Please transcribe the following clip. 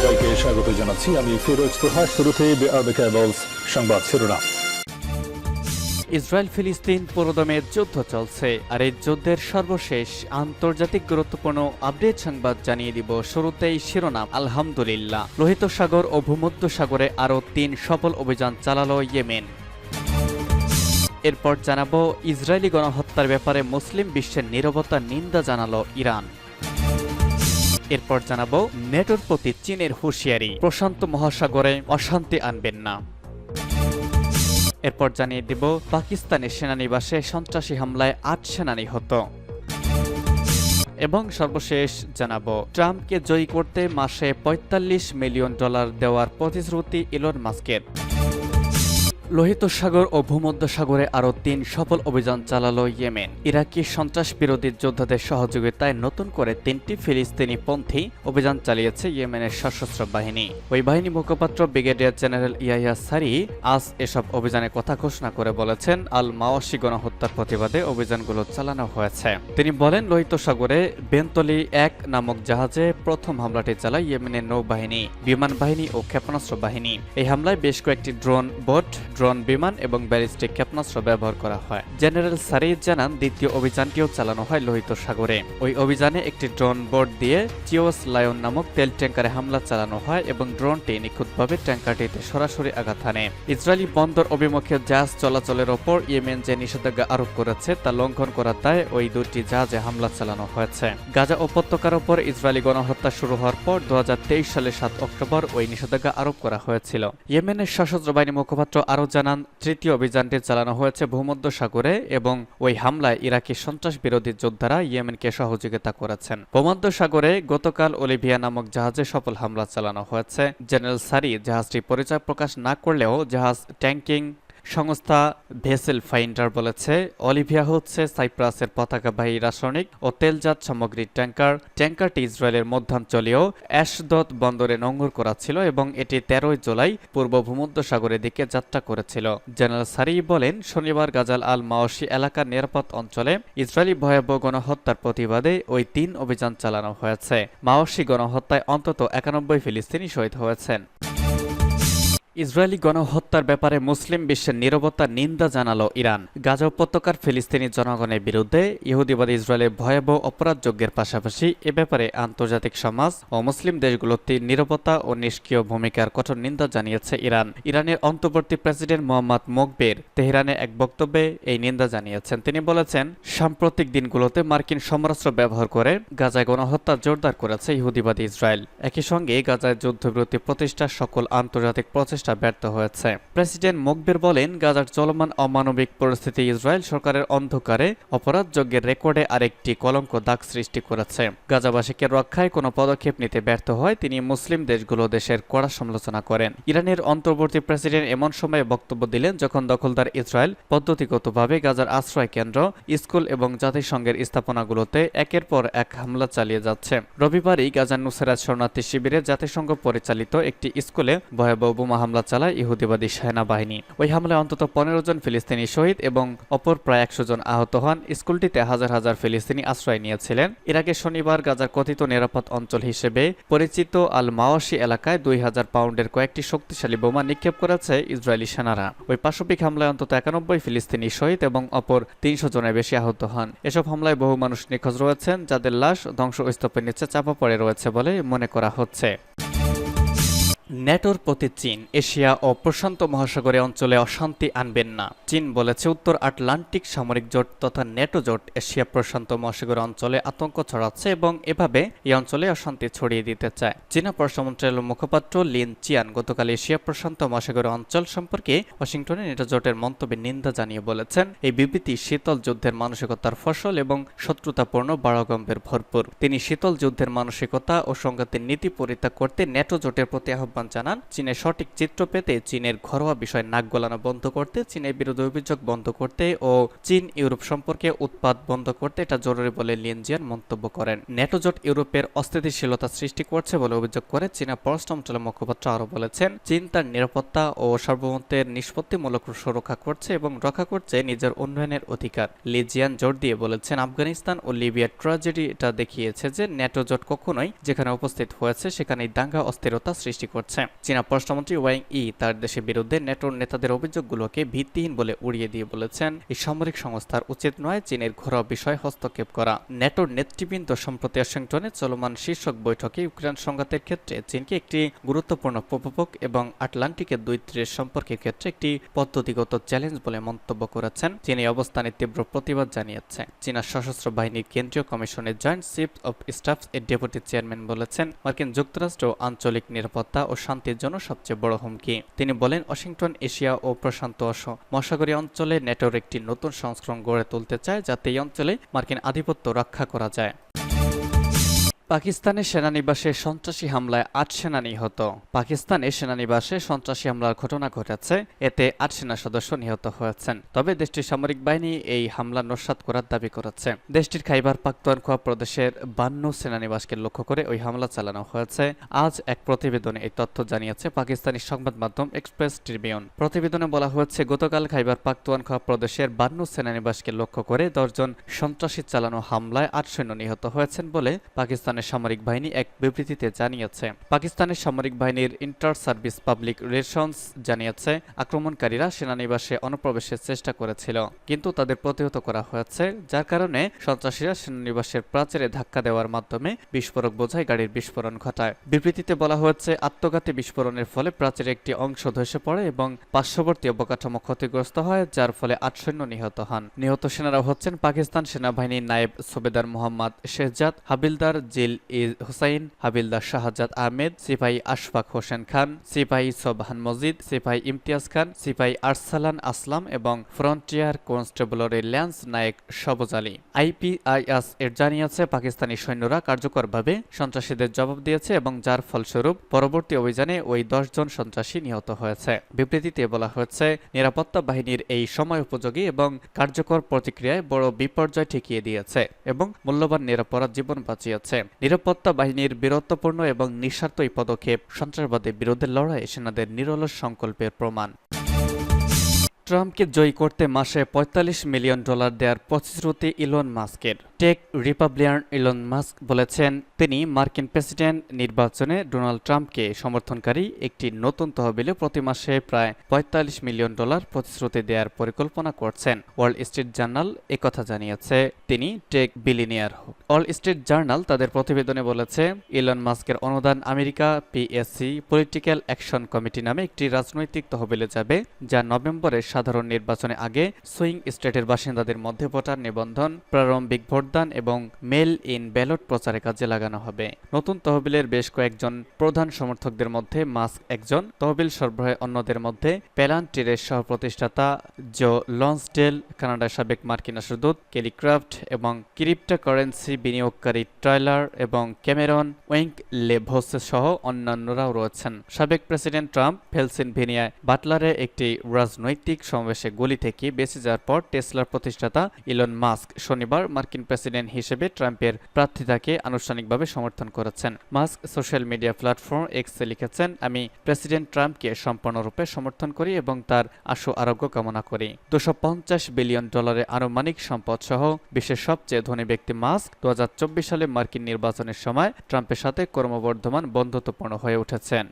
সবাইকে স্বাগত জানাচ্ছি। আমি ফিরোজ তোহা। শুরুতেই সংবাদ শিরোনাম। ইসরায়েল ফিলিস্তিন পুরোদমে যুদ্ধ চলছে, আর এই যুদ্ধের সর্বশেষ আন্তর্জাতিক গুরুত্বপূর্ণ আপডেট সংবাদ জানিয়ে দিব। শুরুতেই শিরোনাম। আলহামদুলিল্লাহ, লোহিত সাগর ও ভূমধ্য সাগরে আরও ৩ সফল অভিযান চালালো ইয়েমেন। এরপর জানাবো ইসরায়েলি গণহত্যার ব্যাপারে মুসলিম বিশ্বের নীরবতার নিন্দা জানালো ইরান। এরপর জানাবো নেটোর প্রতি চীনের হুঁশিয়ারি, প্রশান্ত মহাসাগরে অশান্তি আনবেন না। এরপর জানিয়ে দিব পাকিস্তানের সেনানিবাসে সন্ত্রাসী হামলায় ৮ সেনা নিহত। এবং সর্বশেষ জানাবো ট্রাম্পকে জয়ী করতে মাসে $৪৫ মিলিয়ন দেওয়ার প্রতিশ্রুতি ইলন মাস্কের। লোহিত সাগর ও ভূমধ্য সাগরে আরও ৩ সফল অভিযান চালালো ইয়েমেন। ইরাকি সন্ত্রাস বিরোধী যোদ্ধাদের সহযোগিতায় নতুন করে ৩টি ফিলিস্তিনি পন্থী অভিযান চালিয়েছে ইয়েমেনের সশস্ত্র বাহিনী। ওই বাহিনী মুখপাত্র ব্রিগেডিয়ার জেনারেল ইয়াহিয়া সারি আজ এসব অভিযানের কথা ঘোষণা করে বলেছেন, আল মাওয়াশি গণহত্যার প্রতিবাদে অভিযানগুলো চালানো হয়েছে। তিনি বলেন, লোহিত সাগরে বেন্তলি ১ নামক জাহাজে প্রথম হামলাটি চালায় ইয়েমেনের নৌবাহিনী, বিমান বাহিনী ও ক্ষেপণাস্ত্র বাহিনী। এই হামলায় বেশ কয়েকটি ড্রোন বিমান এবং ব্যালিস্টিক ক্ষেপণাস্ত্র ব্যবহার করা হয়। জেনারেল সারি জানান, দ্বিতীয় অভিযানটিও চালানো হয় লোহিত সাগরে। ওই অভিযানে একটি ড্রোন বোট দিয়ে চিওস লায়ন নামক তেল ট্যাঙ্কারে হামলা চালানো হয় এবং ড্রোনটি নিখুঁতভাবে ট্যাঙ্কারটিতে সরাসরি আঘাত হানে। ইসরায়েলি বন্দর অভিমুখে জাহাজ চলাচলের ওপর ইয়েমেন যে নিষেধাজ্ঞা আরোপ করেছে তা লঙ্ঘন করার দায়ে ওই দুটি জাহাজে হামলা চালানো হয়েছে। গাজা উপত্যকার ওপর ইসরায়েলি গণহত্যা শুরু হওয়ার পর 2023 সালের 7 অক্টোবর ওই নিষেধাজ্ঞা আরোপ করা হয়েছিল। ইয়েমেনের সশস্ত্র বাহিনী মুখপাত্র আরও জানান, তৃতীয় অভিযানটি চালানো হয়েছে ভূমধ্য সাগরে এবং ওই হামলায় ইরাকি সন্ত্রাস বিরোধী যোদ্ধারা ইয়েমেনকে সহযোগিতা করেছেন। ভূমধ্য সাগরে গতকাল অলিভিয়া নামক জাহাজে সফল হামলা চালানো হয়েছে। জেনারেল সারি জাহাজটি পরিচয় প্রকাশ না করলেও জাহাজ ট্যাঙ্কিং সংস্থা ভেসেল ফাইন্ডার বলেছে, অলিভিয়া হচ্ছে সাইপ্রাসের পতাকাবাহী রাসায়নিক ও তেলজাত সামগ্রীর ট্যাঙ্কার। ট্যাঙ্কারটি ইসরায়েলের মধ্যাঞ্চলীয় অ্যাশদদ বন্দরে নোঙর করা ছিল এবং এটি 13 জুলাই পূর্ব ভূমধ্য সাগরের দিকে যাত্রা করেছিল। জেনারেল সারি বলেন, শনিবার গাজাল আল মাওয়াশি এলাকার নিরাপদ অঞ্চলে ইসরায়েলি ভয়াবহ গণহত্যার প্রতিবাদে ওই 3 অভিযান চালানো হয়েছে। মাওয়াশি গণহত্যায় অন্তত 91 ফিলিস্তিনি শহীদ হয়েছেন। ইসরায়েলি গণহত্যার ব্যাপারে মুসলিম বিশ্বের নীরবতার নিন্দা জানালো ইরান। গাজা উপত্যকার ফিলিস্তিনি জনগণের বিরুদ্ধে ইহুদিবাদী ইসরায়েলের ভয়াবহ অপরাধযজ্ঞের পাশাপাশি এ ব্যাপারে আন্তর্জাতিক সমাজ ও মুসলিম গুলোতে নীরবতা ও নিষ্ক্রিয় ভূমিকার কঠোর নিন্দা জানিয়েছে ইরান। ইরানের অন্তর্বর্তী প্রেসিডেন্ট মোহাম্মদ মোকবের তেহরানে এক বক্তব্যে এই নিন্দা জানিয়েছেন। তিনি বলেছেন, সাম্প্রতিক দিনগুলোতে মার্কিন সমরাস্ত্র ব্যবহার করে গাজায় গণহত্যা জোরদার করেছে ইহুদিবাদী ইসরায়েল। একই সঙ্গে গাজায় যুদ্ধবিরতি প্রতিষ্ঠার সকল আন্তর্জাতিক প্রচেষ্টা ব্যর্থ হয়েছে। প্রেসিডেন্ট মোকবের বলেন, গাজার চলমান অমানবিক পরিস্থিতি ইসরায়েল সরকারের অন্ধকারে অপরাধযজ্ঞের রেকর্ডে আরেকটি কলঙ্ক দাগ সৃষ্টি করেছে। গাজাবাসীকে রক্ষায় কোনো পদক্ষেপ নিতে ব্যর্থ হয় তিনি মুসলিম দেশের কড়া সমালোচনা করেন। ইরানের অন্তর্বর্তী প্রেসিডেন্ট এমন সময়ে বক্তব্য দিলেন যখন দখলদার ইসরায়েল পদ্ধতিগতভাবে গাজার আশ্রয় কেন্দ্র, স্কুল এবং জাতিসংঘের স্থাপনাগুলোতে একের পর এক হামলা চালিয়ে যাচ্ছে। রবিবারই গাজার নুসরাত শরণার্থী শিবিরে জাতিসংঘ পরিচালিত একটি স্কুলে ভয়াবহ বোমা হামলা চালায় ইহুদিবাদী সেনাবাহিনী। ওই হামলায় অন্তত 15 জন ফিলিস্তিনি শহীদ এবং অপর প্রায় 100 জন আহত হন। স্কুলটিতে হাজার হাজার ফিলিস্তিনি আশ্রয় নিয়েছিলেন। এর আগে শনিবার গাজার কথিত নিরাপদ অঞ্চল হিসেবে পরিচিত আল মাওয়াশি এলাকায় 2000 পাউন্ডের কয়েকটি শক্তিশালী বোমা নিক্ষেপ করেছে ইসরায়েলি সেনারা। ওই পাশবিক হামলায় অন্তত 91 ফিলিস্তিনি শহীদ এবং অপর 300 জনের বেশি আহত হন। এসব হামলায় বহু মানুষ নিখোঁজ রয়েছেন, যাদের লাশ ধ্বংসস্তূপের নিচে চাপা পড়ে রয়েছে বলে মনে করা হচ্ছে। নেটোর প্রতি চীন, এশিয়া ও প্রশান্ত মহাসাগরীয় অঞ্চলে অশান্তি আনবেন না। চীন বলেছে, উত্তর আটলান্টিক সামরিক জোট তথা নেটো জোট এশিয়া প্রশান্ত মহাসাগরীয় অঞ্চলে আতঙ্ক ছড়াচ্ছে এবং এভাবে এই অঞ্চলে অশান্তি ছড়িয়ে দিতে চায়। চীনা পররাষ্ট্র মন্ত্রণালয়ের মুখপাত্র লিন চিয়ান গতকাল এশিয়া প্রশান্ত মহাসাগরীয় অঞ্চল সম্পর্কে ওয়াশিংটনে নেটো জোটের মন্তব্যের নিন্দা জানিয়ে বলেছেন, এই বিবৃতি শীতল যুদ্ধের মানসিকতার ফসল এবং শত্রুতাপূর্ণ বাড়াগম্ভীর ভরপুর। তিনি শীতল যুদ্ধের মানসিকতা ও সংঘাতের নীতি পরিত্যাগ করতে নেটো জোটের প্রতি আহ্বান জানান, চীনের সঠিক চিত্র পেতে চীনের ঘরোয়া বিষয় নাক গলানো বন্ধ করতে, চীনের বিরুদ্ধে অভিযোগ বন্ধ করতে ও চীন ইউরোপ সম্পর্কে উৎপাত বন্ধ করতে এটা জরুরি বলে লিন জিয়ান মন্তব্য করেন। ন্যাটো জোট ইউরোপের অস্থিতিশীলতা সৃষ্টি করছে বলে অভিযোগ করে চীনা পররাষ্ট্র মন্ত্রণালয়ের মুখপাত্র আরও বলেছেন, চীন তার নিরাপত্তা ও সার্বভৌমত্বের নিষ্পত্তিমূলক সুরক্ষা করছে এবং রক্ষা করছে নিজের উন্নয়নের অধিকার। লি জিয়ান জোর দিয়ে বলেছেন, আফগানিস্তান ও লিবিয়ার ট্র্যাজেডি এটা দেখিয়েছে যে ন্যাটো জোট কখনোই যেখানে উপস্থিত হয়েছে সেখানেই দাঙ্গা অস্থিরতা সৃষ্টি করছে। চীনা পররাষ্ট্রমন্ত্রী ওয়াং ই তার দেশের বিরুদ্ধে ন্যাটোর নেতাদের অভিযোগগুলোকে ভিত্তিহীন বলে উড়িয়ে দিয়ে বলেছেন, এই সামরিক সংস্থার উচিত নয় চীনের ঘরোয়া বিষয়ে হস্তক্ষেপ করা। ন্যাটোর নেতৃবৃন্দ সম্প্রতি ওয়াশিংটনে চলমান শীর্ষক বৈঠকে ইউক্রেন সংঘাতের ক্ষেত্রে চীনকে একটি গুরুত্বপূর্ণ প্রভাবক এবং আটলান্টিকের দুই তীরের সম্পর্কের ক্ষেত্রে একটি পদ্ধতিগত চ্যালেঞ্জ বলে মন্তব্য করেছেন। চীন এই অবস্থানে তীব্র প্রতিবাদ জানিয়েছে। চীনা সশস্ত্র বাহিনীর কেন্দ্রীয় কমিশনের জয়েন্ট চিফ অব স্টাফ এর ডেপুটি চেয়ারম্যান বলেছেন, মার্কিন যুক্তরাষ্ট্র আঞ্চলিক নিরাপত্তা ও শান্তির জন্য সবচেয়ে বড় হুমকি। তিনি বলেন, ওয়াশিংটন এশিয়া ও প্রশান্ত মহাসাগরীয় অঞ্চলে ন্যাটোর একটি নতুন সংস্করণ গড়ে তুলতে চায় যাতে এই অঞ্চলে মার্কিন আধিপত্য রক্ষা করা যায়। পাকিস্তানের সেনানিবাসে সন্ত্রাসী হামলায় ৮ সেনা নিহত। পাকিস্তানে সেনানিবাসে সন্ত্রাসী হামলার ঘটনা ঘটেছে, এতে ৮ সেনা সদস্য নিহত হয়েছেন। তবে দেশটির সামরিক বাহিনী এই হামলা নস্যাৎ করার দাবি করেছে। দেশটির খাইবার পাখতুনখোয়া প্রদেশের ৫২ সেনানিবাসকে লক্ষ্য করে ওই হামলা চালানো হয়েছে। আজ এক প্রতিবেদনে এই তথ্য জানিয়েছে পাকিস্তানি সংবাদ মাধ্যম এক্সপ্রেস ট্রিবিউন। প্রতিবেদনে বলা হয়েছে, গতকাল খাইবার পাখতুনখোয়া প্রদেশের ৫২ সেনানিবাসকে লক্ষ্য করে ১০ জন সন্ত্রাসী চালানো হামলায় ৮ সৈন্য নিহত হয়েছেন বলে পাকিস্তান সামরিক বাহিনী এক বিবৃতিতে জানিয়েছে। পাকিস্তানের সামরিক বাহিনীর ইন্টার সার্ভিস পাবলিক রিলেশনস জানিয়েছে, আক্রমণকারীরা সেনানিবাসে অনুপ্রবেশের চেষ্টা করেছিল, কিন্তু তাদের প্রতিহত করা হয়েছে, যার কারণে সন্ত্রাসীরা সেনানিবাসের প্রাচীরে ধাক্কা দেওয়ার মাধ্যমে বিস্ফোরক বোঝাই গাড়ির বিস্ফোরণ ঘটায়। বিবৃতিতে বলা হয়েছে, আত্মঘাতী বিস্ফোরণের ফলে প্রাচীরের একটি অংশ ধসে পড়ে এবং পার্শ্ববর্তী অবকাঠামো ক্ষতিগ্রস্ত হয়, যার ফলে ৮ সৈন্য নিহত হন। নিহত সেনারা হচ্ছেন পাকিস্তান সেনাবাহিনীর নায়েব সুবেদার মোহাম্মদ শেহজাদ, হাবিলদার জিল হুসাইন, হাবিলদার শাহজাদ আহমেদ, সিপাহী আশফাক হোসেন খান, সিপাহী সোবহান মজিদ, সিপাহী ইমতিয়াজ খান, সিপাহী আরসালান আসলাম এবং ফ্রন্টিয়ার কনস্টেবলের ল্যান্স নায়েক সবজ আলী। আইপিআইএস এর জানিয়েছে, পাকিস্তানি সৈন্যরা কার্যকরভাবে সন্ত্রাসীদের জবাব দিয়েছে এবং যার ফলস্বরূপ পরবর্তী অভিযানে ওই ১০ জন সন্ত্রাসী নিহত হয়েছে। বিবৃতিতে বলা হয়েছে, নিরাপত্তা বাহিনীর এই সময় উপযোগী এবং কার্যকর প্রতিক্রিয়ায় বড় বিপর্যয় ঠেকিয়ে দিয়েছে এবং মূল্যবান নিরাপরাধ জীবন বাঁচিয়েছে। নিরাপত্তা বাহিনীর বীরত্বপূর্ণ এবং নিঃস্বার্থ এই পদক্ষেপ সন্ত্রাসবাদের বিরুদ্ধে লড়াইয়ে সেনাদের নিরলস সংকল্পের প্রমাণ। ট্রাম্পকে জয়ী করতে মাসে $৪৫ মিলিয়ন দেওয়ার প্রতিশ্রুতি ইলন মাস্কের। টেক রিপাবলিকান ইলন মাস্ক বলেছেন, তিনি মার্কিন প্রেসিডেন্ট নির্বাচনে ডোনাল্ড ট্রাম্পকে সমর্থনকারী একটি নতুন তহবিলে প্রতি মাসে প্রায় $৪৫ মিলিয়ন প্রতিশ্রুতি দেওয়ার পরিকল্পনা করছেন। ওয়াল স্ট্রিট জার্নাল একথা জানিয়েছে। তিনি tech billionaire. Wall Street Journal তাদের প্রতিবেদনে বলেছে, ইলন মাস্কের অনুদান America PAC political action committee নামে একটি রাজনৈতিক তহবিলে যাবে, যা নভেম্বরের সাধারণ নির্বাচনের আগে সুইং স্টেটের বাসিন্দাদের মধ্যে ভোটার নিবন্ধন, প্রারম্ভিক ভোটদান এবং মেল ইন ব্যালট প্রচারে কাজে লাগানো হবে। নতুন তহবিলের বেশ কয়েকজন প্রধান সমর্থকদের মধ্যে মাস্ক একজন। তহবিল সরবরাহে অন্যদের মধ্যে প্যালান্টিরের সহ প্রতিষ্ঠাতা জো লন্সডেল, কানাডার সাবেক মার্কিন রাষ্ট্রদূত কেলি ক্রাফট এবং ক্রিপ্টোকারেন্সি বিনিয়োগকারী টাইলার এবং ক্যামেরন ওয়েঙ্কলেভস সহ অন্যান্যরাও রয়েছেন। সাবেক প্রেসিডেন্ট ট্রাম্প পেনসিলভেনিয়ায় বাটলারে একটি রাজনৈতিক সমাবেশে গুলি থেকে বেঁচে যাওয়ার পর টেসলার প্রতিষ্ঠাতা ইলন মাস্ক শনিবার মার্কিন প্রেসিডেন্ট হিসেবে ট্রাম্পের প্রার্থিতাকে আনুষ্ঠানিকভাবে সমর্থন করেছেন। মাস্ক সোশ্যাল মিডিয়া প্ল্যাটফর্ম এক্সে লিখেছেন, আমি প্রেসিডেন্ট ট্রাম্পকে সম্পূর্ণরূপে সমর্থন করি এবং তার আশু আরোগ্য কামনা করি। $250 বিলিয়ন আনুমানিক সম্পদ সহ বিশ্বের সবচেয়ে ধনী ব্যক্তি মাস্ক 2024 সালে মার্কিন নির্বাচনের সময় ট্রাম্পের সাথে ক্রমবর্ধমান বন্ধুত্বপূর্ণ হয়ে উঠেছেন।